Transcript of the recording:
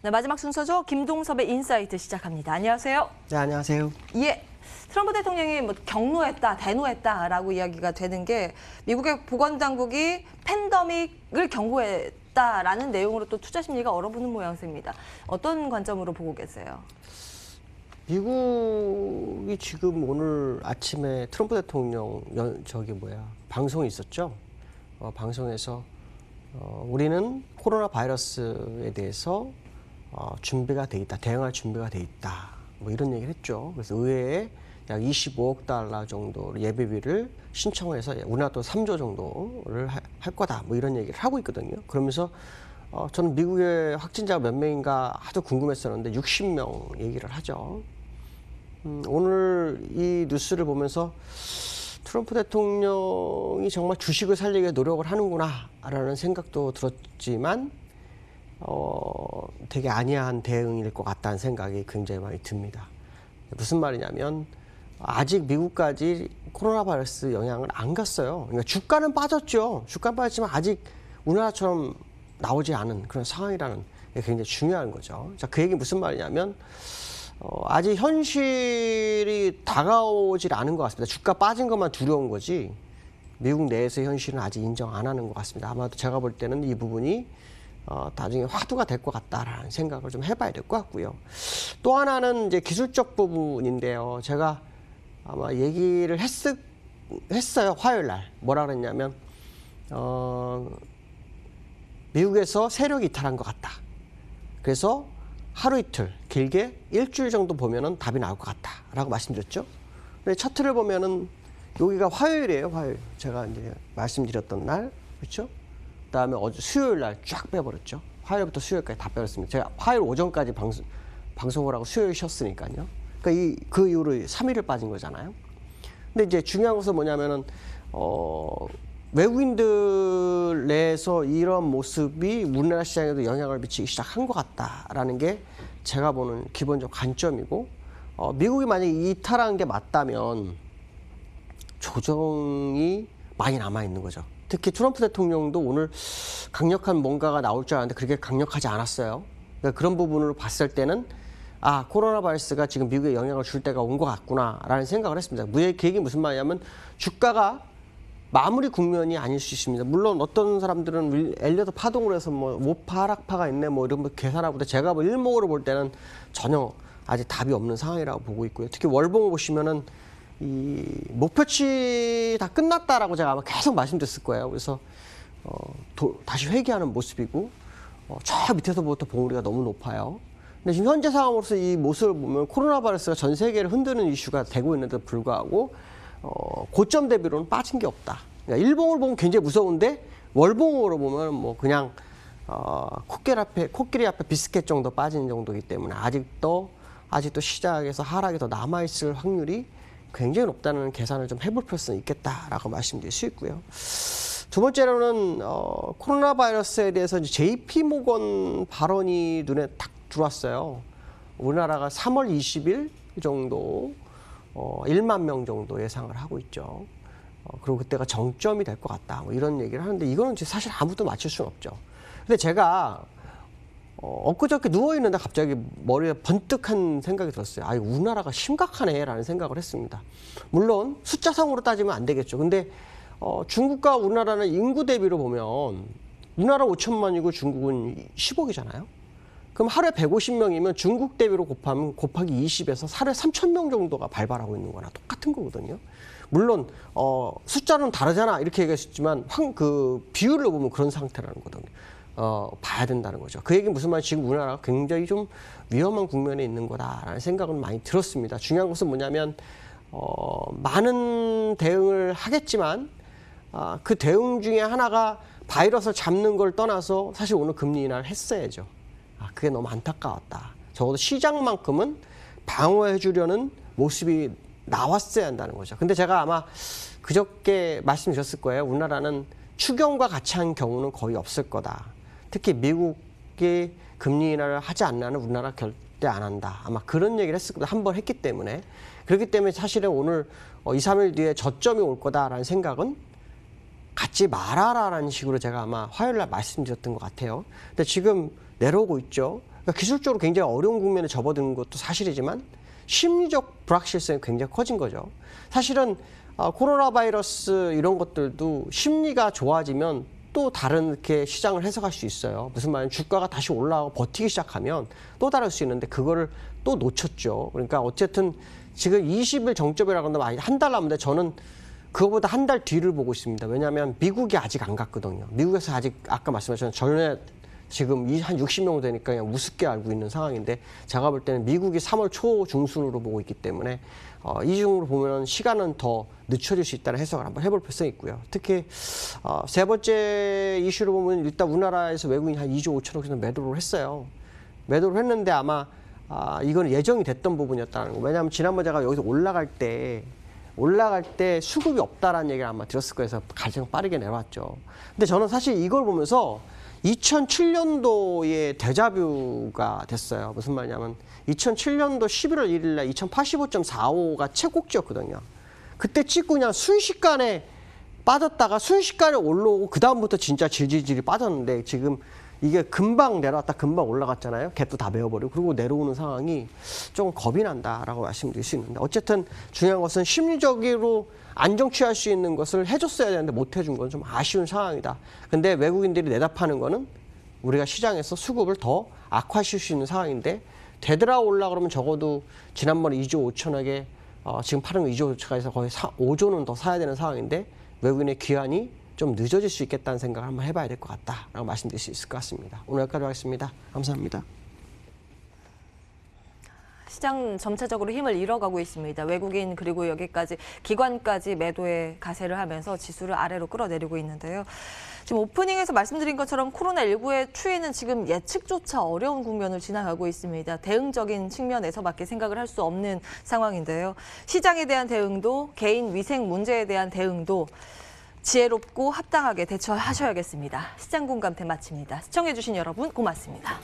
네, 마지막 순서죠. 김동섭의 인사이트 시작합니다. 안녕하세요. 네, 안녕하세요. 예. 트럼프 대통령이 뭐 경로했다, 대노했다라고 이야기가 되는 게 미국의 보건당국이 팬데믹을 경고했다라는 내용으로 또 투자 심리가 얼어붙는 모양새입니다. 어떤 관점으로 보고 계세요? 미국이 지금 오늘 아침에 트럼프 대통령 방송이 있었죠. 방송에서 우리는 코로나 바이러스에 대해서 준비가 돼 있다, 대응할 준비가 돼 있다, 뭐 이런 얘기를 했죠. 그래서 의회에 약 25억 달러 정도 예비비를 신청해서 우리나라도 3조 정도를 할 거다, 뭐 이런 얘기를 하고 있거든요. 그러면서 저는 미국의 확진자가 몇 명인가 아주 궁금했었는데 60명 얘기를 하죠. 오늘 이 뉴스를 보면서 트럼프 대통령이 정말 주식을 살리기 위해 노력을 하는구나라는 생각도 들었지만 되게 안이한 대응일 것 같다는 생각이 굉장히 많이 듭니다. 무슨 말이냐면 아직 미국까지 코로나 바이러스 영향을 안 갔어요. 그러니까 주가는 빠졌죠. 주가는 빠졌지만 아직 우리나라처럼 나오지 않은 그런 상황이라는 게 굉장히 중요한 거죠. 자, 그 얘기 무슨 말이냐면 아직 현실이 다가오질 않은 것 같습니다. 주가 빠진 것만 두려운 거지 미국 내에서의 현실은 아직 인정 안 하는 것 같습니다. 아마도 제가 볼 때는 이 부분이 나중에 화두가 될 것 같다라는 생각을 좀 해봐야 될 것 같고요. 또 하나는 이제 기술적 부분인데요. 제가 아마 얘기를 했어요. 화요일 날. 뭐라 그랬냐면 미국에서 세력이 이탈한 것 같다. 그래서 하루 이틀, 길게 일주일 정도 보면은 답이 나올 것 같다라고 말씀드렸죠. 근데 차트를 보면은 여기가 화요일이에요. 화요일. 제가 이제 말씀드렸던 날, 그렇죠? 그다음에 어제 수요일 날 쫙 빼버렸죠. 화요일부터 수요일까지 다 빼버렸습니다. 제가 화요일 오전까지 방송을 하고 수요일 쉬었으니까요. 그러니까 그 이후로 3일을 빠진 거잖아요. 근데 이제 중요한 것은 뭐냐면은 외국인들 내에서 이런 모습이 우리나라 시장에도 영향을 미치기 시작한 것 같다라는 게 제가 보는 기본적 관점이고, 미국이 만약에 이탈한 게 맞다면 조정이 많이 남아있는 거죠. 특히 트럼프 대통령도 오늘 강력한 뭔가가 나올 줄 알았는데 그렇게 강력하지 않았어요. 그러니까 그런 부분으로 봤을 때는 코로나 바이러스가 지금 미국에 영향을 줄 때가 온 것 같구나라는 생각을 했습니다. 그 얘기 무슨 말이냐면 주가가 마무리 국면이 아닐 수 있습니다. 물론 어떤 사람들은 엘리어트 파동으로 해서 뭐 모파 하락파가 있네 뭐 이런 거 계산하고, 제가 뭐 일목으로 볼 때는 전혀 아직 답이 없는 상황이라고 보고 있고요. 특히 월봉을 보시면은 이 목표치 다 끝났다라고 제가 아마 계속 말씀드렸을 거예요. 그래서 다시 회귀하는 모습이고, 저 밑에서부터 봉우리가 너무 높아요. 근데 지금 현재 상황으로서 이 모습을 보면 코로나 바이러스가 전 세계를 흔드는 이슈가 되고 있는데도 불구하고 고점 대비로는 빠진 게 없다. 그러니까 일봉으로 보면 굉장히 무서운데 월봉으로 보면 뭐 그냥 코끼리 앞에 비스켓 정도 빠진 정도이기 때문에 아직도 시장에서 하락이 더 남아있을 확률이 굉장히 높다는 계산을 좀 해볼 필요성이 있겠다라고 말씀드릴 수 있고요. 두 번째로는 코로나 바이러스에 대해서 JP 모건 발언이 눈에 딱 들어왔어요. 우리나라가 3월 20일 정도 1만 명 정도 예상을 하고 있죠. 그리고 그때가 정점이 될 것 같다, 뭐 이런 얘기를 하는데 이거는 사실 아무도 맞출 수는 없죠. 근데 제가 엊그저께 누워있는데 갑자기 머리에 번뜩한 생각이 들었어요. 우리나라가 심각하네라는 생각을 했습니다. 물론 숫자상으로 따지면 안 되겠죠. 근데 중국과 우리나라는 인구 대비로 보면 우리나라 5천만이고 중국은 10억이잖아요. 그럼 하루에 150명이면 중국 대비로 곱하면 곱하기 20에서 하루에 3,000명 정도가 발발하고 있는 거나 똑같은 거거든요. 물론 숫자는 다르잖아 이렇게 얘기했지만 그 비율로 보면 그런 상태라는 거거든요. 봐야 된다는 거죠. 그 얘기는 무슨 말이냐면 지금 우리나라가 굉장히 좀 위험한 국면에 있는 거다라는 생각은 많이 들었습니다. 중요한 것은 뭐냐면 많은 대응을 하겠지만 그 대응 중에 하나가 바이러스를 잡는 걸 떠나서 사실 오늘 금리 인하를 했어야죠. 그게 너무 안타까웠다. 적어도 시장만큼은 방어해 주려는 모습이 나왔어야 한다는 거죠. 근데 제가 아마 그저께 말씀드렸을 거예요. 우리나라는 추경과 같이 한 경우는 거의 없을 거다. 특히 미국이 금리 인하를 하지 않는 한 우리나라 절대 안 한다. 아마 그런 얘기를 했을 거다. 한 번 했기 때문에. 그렇기 때문에 사실은 오늘 2, 3일 뒤에 저점이 올 거다라는 생각은 갖지 말아라라는 식으로 제가 아마 화요일 날 말씀드렸던 것 같아요. 근데 지금 내려오고 있죠. 그러니까 기술적으로 굉장히 어려운 국면에 접어든 것도 사실이지만 심리적 불확실성이 굉장히 커진 거죠. 사실은 코로나 바이러스 이런 것들도 심리가 좋아지면 또 다른 이렇게 시장을 해석할 수 있어요. 무슨 말이냐면 주가가 다시 올라가고 버티기 시작하면 또 다를 수 있는데 그거를 또 놓쳤죠. 그러니까 어쨌든 지금 20일 정점이라고 하면 한 달 남았는데 저는 그거보다 한 달 뒤를 보고 있습니다. 왜냐하면 미국이 아직 안 갔거든요. 미국에서 아직 아까 말씀하신 전에 지금 한 60명 되니까 그냥 우습게 알고 있는 상황인데 제가 볼 때는 미국이 3월 초 중순으로 보고 있기 때문에 이중으로 보면 시간은 더 늦춰질 수 있다는 해석을 한번 해볼 필요성이 있고요. 특히 세 번째 이슈로 보면 일단 우리나라에서 외국인이 한 2조 5천억 정도 매도를 했어요. 매도를 했는데 아마 이건 예정이 됐던 부분이었다는 거. 왜냐하면 지난번 제가 여기서 올라갈 때 수급이 없다라는 얘기를 아마 들었을 거예요. 그래서 가장 빠르게 내려왔죠. 근데 저는 사실 이걸 보면서 2007년도에 데자뷰가 됐어요. 무슨 말이냐면 2007년도 11월 1일 날 2085.45가 최고치였거든요. 그때 찍고 그냥 순식간에 빠졌다가 순식간에 올라오고 그다음부터 진짜 질질질이 빠졌는데 지금 이게 금방 내려왔다 금방 올라갔잖아요. 갭도 다 메워버리고 그리고 내려오는 상황이 좀 겁이 난다라고 말씀드릴 수 있는데 어쨌든 중요한 것은 심리적으로 안정 취할 수 있는 것을 해줬어야 되는데 못 해준 건 좀 아쉬운 상황이다. 근데 외국인들이 내다파는 거는 우리가 시장에서 수급을 더 악화시킬 수 있는 상황인데 되돌아 올라 그러면 적어도 지난번에 2조 5천억에 지금 파는 거 2조 5천억에서 거의 5조는 더 사야 되는 상황인데 외국인의 귀환이 좀 늦어질 수 있겠다는 생각을 한번 해봐야 될 것 같다라고 말씀드릴 수 있을 것 같습니다. 오늘 여기까지 하겠습니다. 감사합니다. 시장 전체적으로 힘을 잃어가고 있습니다. 외국인 그리고 여기까지 기관까지 매도에 가세를 하면서 지수를 아래로 끌어내리고 있는데요. 지금 오프닝에서 말씀드린 것처럼 코로나19의 추이는 지금 예측조차 어려운 국면을 지나가고 있습니다. 대응적인 측면에서밖에 생각을 할 수 없는 상황인데요. 시장에 대한 대응도 개인 위생 문제에 대한 대응도 지혜롭고 합당하게 대처하셔야겠습니다. 시장 공감대 마칩니다. 시청해주신 여러분 고맙습니다.